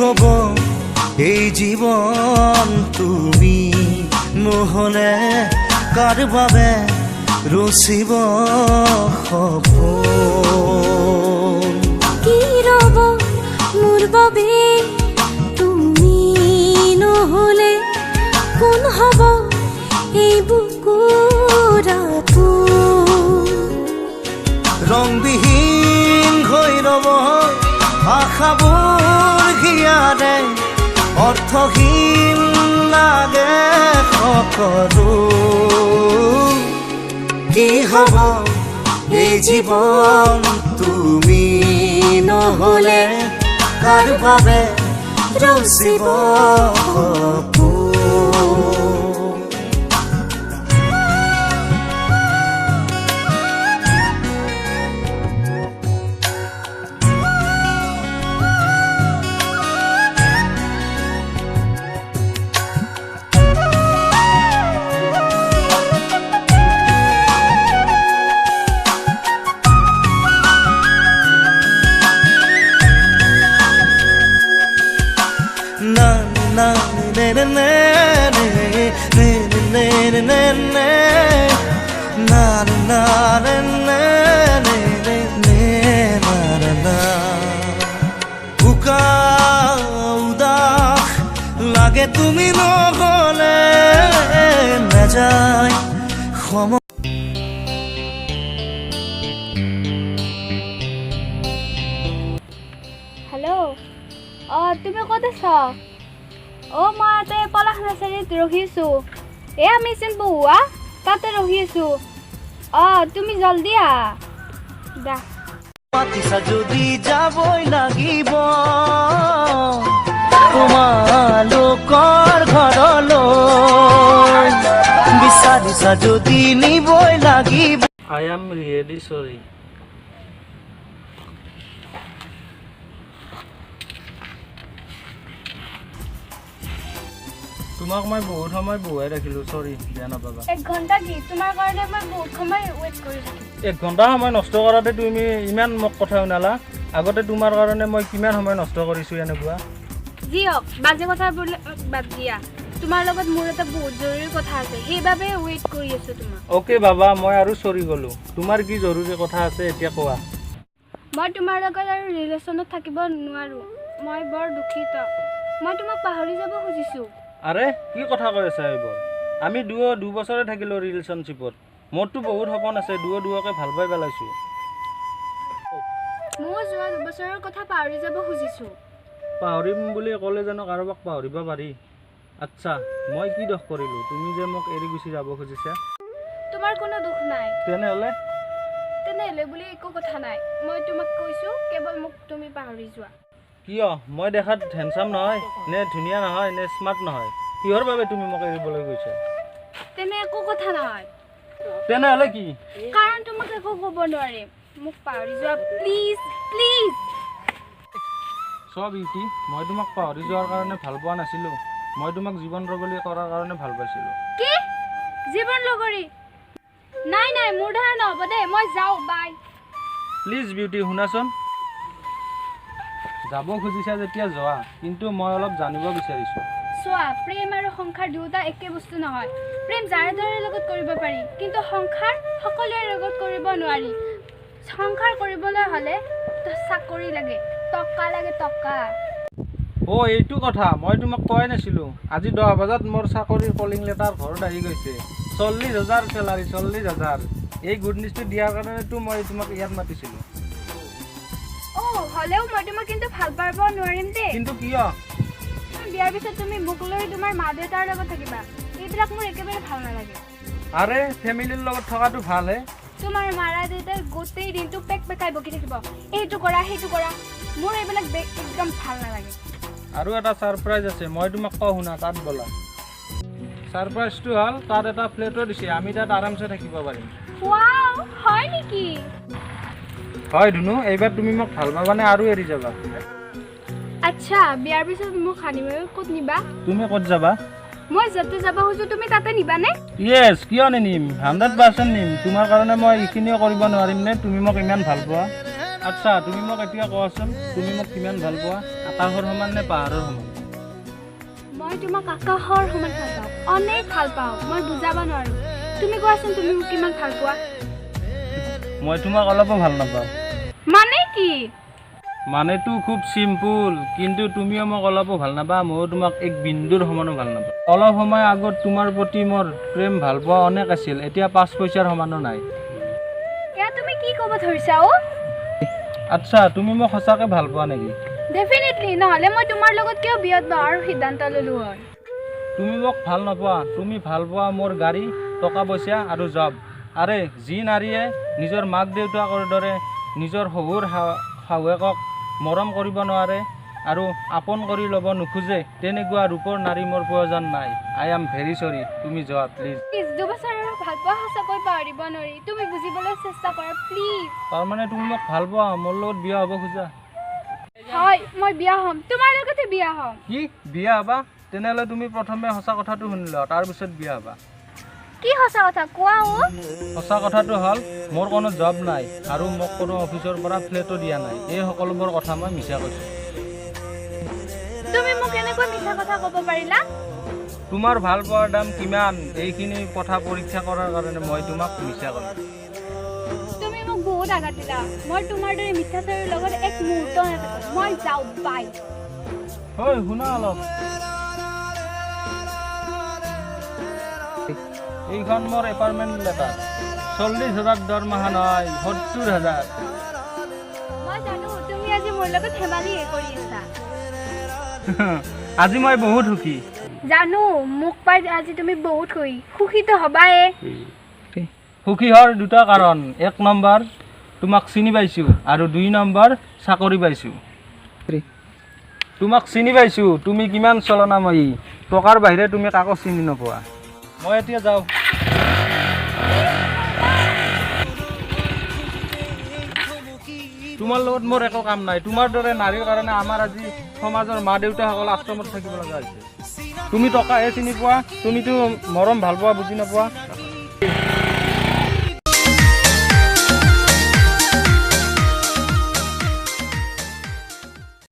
হব এই জীৱন তুমি নহলে কাৰ বাবে ৰচিব সপোন কি ৰব মোৰ বাবে তুমি নহলে কোন হব এই বুকুৰ আপোন ৰংবিহীন হৈ ৰব আশাবোৰ হিয়াৰে অৰ্থহীন লাগে সকলো কি হব এই জীৱন তুমি নহলে কাৰ বাবে ৰচিব সপোন na ne ne ne ne ne ne ne ne ne na na ne ne ne ne ne na na na buka udah lage tumi নহলে না যায় সময় হেল্ল' তুমি ক'ত আছ মই ইয়াতে পলাশ নাৰ্চাৰীত ৰখিছোঁ আমি চিন বহুৱা তাতে ৰখি আছোঁ তুমি জলদি দা পাতিছা যদি যাবই লাগিব তোমালোকৰ ঘৰলৈ বিচাৰিছা যদি নিবই লাগিব I am really sorry. তোমাক মই বহুত সময় বহুৱাই ৰাখিলোঁ চৰি বেয়া নাপাবা 1 ঘণ্টা কি তোমাৰ কাৰণে মই বহুত সময় ৱেইট কৰি থাকিম 1 ঘণ্টা সময় নষ্ট কৰাতে তুমি ইমান মোক কথা শুনালা আগতে তোমাৰ কাৰণে মই কিমান সময় নষ্ট কৰিছোঁ এনেকুৱা যি হওক বাজে কথাবোৰ বাদ দিয়া তোমাৰ লগত মোৰ এটা বহুত জৰুৰী কথা আছে সেইবাবে ৱেইট কৰি আছোঁ তোমাক অ'কে বাবা মই আৰু চৰি গ'লোঁ তোমাৰ কি জৰুৰী কথা আছে এতিয়া কোৱা মই তোমাৰ লগত আৰু ৰিলেশ্যনত থাকিব নোৱাৰোঁ মই বৰ দুখিত মই তোমাক পাহৰি যাব খুজিছোঁ আৰে কি কথা কৈ আছা এইবোৰ আমি 2 বছৰে থাকিলোঁ ৰিলেশ্যনশ্বিপত মোৰতো বহুত সপোন আছে দুয়োকে ভাল পাই পেলাইছোঁ মই যোৱা 2 বছৰৰ কথা পাহৰি যাব খুজিছোঁ পাহৰিম বুলি ক'লে জানো কাৰোবাক পাহৰিব পাৰি আচ্ছা মই কি দোষ কৰিলোঁ তুমি যে মোক এৰি গুচি যাব খুজিছা তোমাৰ কোনো দুখ নাই তেনেহ'লে বুলি একো কথা নাই মই তোমাক কৈছোঁ কেৱল মোক তুমি পাহৰি যোৱা কিয় মই দেখাত হেণ্ডচাম নহয় নে ধুনীয়া নহয় নে স্মাৰ্ট নহয় কিহৰ বাবে তুমি মোক এৰিবলৈ গৈছা তেনে একো কথা নহয় তেনেহ'লে কি কাৰণ তোমাক একো ক'ব নোৱাৰিম মোক পাহৰি যোৱা প্লিজ চোৱা বিউটি মই তোমাক পাহৰি যোৱাৰ কাৰণে ভাল পোৱা নাছিলোঁ মই তোমাক জীৱন লগৰী কৰাৰ কাৰণে ভাল পাইছিলোঁ কি জীৱন লগৰী নাই মোৰ দ্বাৰা নহ'ব দে মই যাওঁ বাই প্লিজ বিউটি শুনাচোন যাব খুজিছা যেতিয়া যোৱা কিন্তু মই অলপ জানিব বিচাৰিছোঁ চোৱা প্ৰেম আৰু সংসাৰ দুয়োটা একে বস্তু নহয় প্ৰেম যাৰ যাৰ লগত কৰিব পাৰি কিন্তু সংসাৰ সকলোৰে লগত কৰিব নোৱাৰি সংসাৰ কৰিবলৈ হ'লে চাকৰি লাগে টকা এইটো কথা মই তোমাক কোৱাই নাছিলোঁ আজি 10 বজাত মোৰ চাকৰিৰ কলিং লেটাৰ ঘৰত আহি গৈছে 40,000 চেলাৰী 40,000 এই গুড নিউজটো দিয়াৰ কাৰণেতো মই তোমাক ইয়াত মাতিছিলোঁ হ'লেও মই তোমাক কিন্তু ভাল পাব নোৱাৰিম দেই কিন্তু কিয় বিয়াৰ পিছত তুমি মোক লৈ তোমাৰ মা দেউতাৰ লগত থাকিবা এইবিলাক মোৰ একেবাৰে ভাল নালাগে আৰে ফেমিলিৰ লগত থকাটো ভালহে তোমাৰ মাৰা দেউতাই গোটেই দিনটো পেকাই বকি থাকিব এইটো কৰা সেইটো কৰা মোৰ এইবিলাক একদম ভাল নালাগে আৰু এটা সাৰপ্ৰাইজ আছে মই তোমাক কওঁ শুনা তাত বলা সাৰপ্ৰাইজটো হ'ল তাত এটা ফ্লেটো দিছে আমি তাত আৰামছে থাকিব পাৰিম ওয়াও হয় নেকি হয় ধুনু এইবাৰ তুমি মোক ভাল পাবানে আৰু এৰি যাবা আচ্ছা বিয়াৰ পিছত মোক হানিমুনত ক'ত নিবা তুমি ক'ত যাবা মই যাতে যাব খুজো তুমি তাতে নিবানে ইয়েছ কিয় নিম 100% নিম তোমাৰ কাৰণে মই এইখিনিও কৰিব নোৱাৰিম নে তুমি মোক ইমান ভাল পোৱা আচ্ছা তুমি মোক এতিয়া কোৱাচোন তুমি মোক কিমান ভাল পোৱা আকাশৰ সমান নে পাহাৰৰ সমান মই তোমাক আকাশৰ সমান ভাল পাওঁ অনেক ভাল পাওঁ মই বুজাব নোৱাৰো তুমি কোৱাচোন তুমি মোক কিমান ভাল পোৱা মই তোমাক অলপো ভাল নাপাওঁ মানে কি মানেতো খুব চিম্পুল কিন্তু তুমিও মোক অলপো ভাল নাপা ময়ো তোমাক এক বিন্দুৰ সমানো ভাল নাপাওঁ অলপ সময় আগত তোমাৰ প্ৰতি মোৰ প্ৰেম ভাল পোৱা অনেক আছিল এতিয়া 5 পইচাৰ সমানো নাই এয়া তুমি কি ক'ব ধৰিছা অ আচ্ছা তুমি মোক সঁচাকৈ ভাল পোৱা নেকি ডেফিনেটলি নহ'লে মই তোমাৰ লগত কিয় বিয়াত বহাৰ সিদ্ধান্ত ল'লো হয় তুমি মোক ভাল নোপোৱা তুমি ভাল পোৱা মোৰ গাড়ী টকা পইচা আৰু জব আৰে যি নাৰীয়ে নিজৰ মাক দেউতাকৰ দৰে নিজৰ শহুৰ শাহুৱেকক মৰম কৰিব নোৱাৰে আৰু আপন কৰি ল'ব নোখোজে তেনেকুৱা ৰূপৰ নাৰী মোৰ প্ৰয়োজন নাই আই এম ভেৰি চৰি তুমি যোৱা প্লিজ প্লিজ দুবছৰ আৰু ভাল পোৱা সঁচাকৈ পাহৰিব নোৱাৰি তুমি বুজিবলৈ চেষ্টা কৰা প্লিজ তাৰমানে তুমি মোক ভাল পোৱা মোৰ লগত বিয়া হ'ব খোজা হয় মই বিয়া হ'ম তোমাৰ লগতে বিয়া হ'ম কি বিয়া হ'বা তেনেহ'লে তুমি প্ৰথমে সঁচা কথাটো শুনি লোৱা তাৰপিছত বিয়া হ'বা কি সঁচা কথা কোৱা অ সঁচা কথাটো হ'ল মোৰ কোনো জব নাই আৰু মোক কোনো অফিচৰ পৰা ফ্লেটো দিয়া নাই এই সকলোবোৰ কথা মই মিছা কৈছোঁ তুমি মোক এনেকৈ মিছা কথা ক'ব পাৰিলা তোমাৰ ভাল পোৱাৰ দাম কিমান এইখিনি কথা পৰীক্ষা কৰাৰ কাৰণে মই তোমাক মিছা ক'লোঁ তুমি মোক বহুত আঘাত দিলা মই তোমাৰ দৰে মিছাচাৰীৰ লগত এক মুহূৰ্ত নাথাকো মই যাওঁ বাই হয় শুনা অলপ এইখন মোৰ এপাৰ্টমেণ্ট লেটাৰ 40,000 দৰমহা নহয় 70,000 মই জানো তুমি আজি মোৰ লগত ধেমালি কৰি আছা আজি মই বহুত সুখী জানো মোক পাই আজি তুমি বহুত সুখীতো হবাই সুখী হোৱাৰ দুটা কাৰণ 1 নম্বৰ তোমাক চিনি পাইছোঁ আৰু 2 নম্বৰ চাকৰি পাইছোঁ তোমাক চিনি পাইছোঁ তুমি কিমান চলনাময়ী টকাৰ বাহিৰে তুমি কাকো চিনি নোপোৱা মই এতিয়া যাওঁ তোমাৰ লগত মোৰ একো কাম নাই তোমাৰ দৰে নাৰীৰ কাৰণে আমাৰ আজি সমাজৰ মা দেউতাসকল আশ্ৰমত থাকিব লগা হৈছে তুমি টকাহে চিনি পোৱা তুমিতো মৰম ভাল পোৱা বুজি নোপোৱা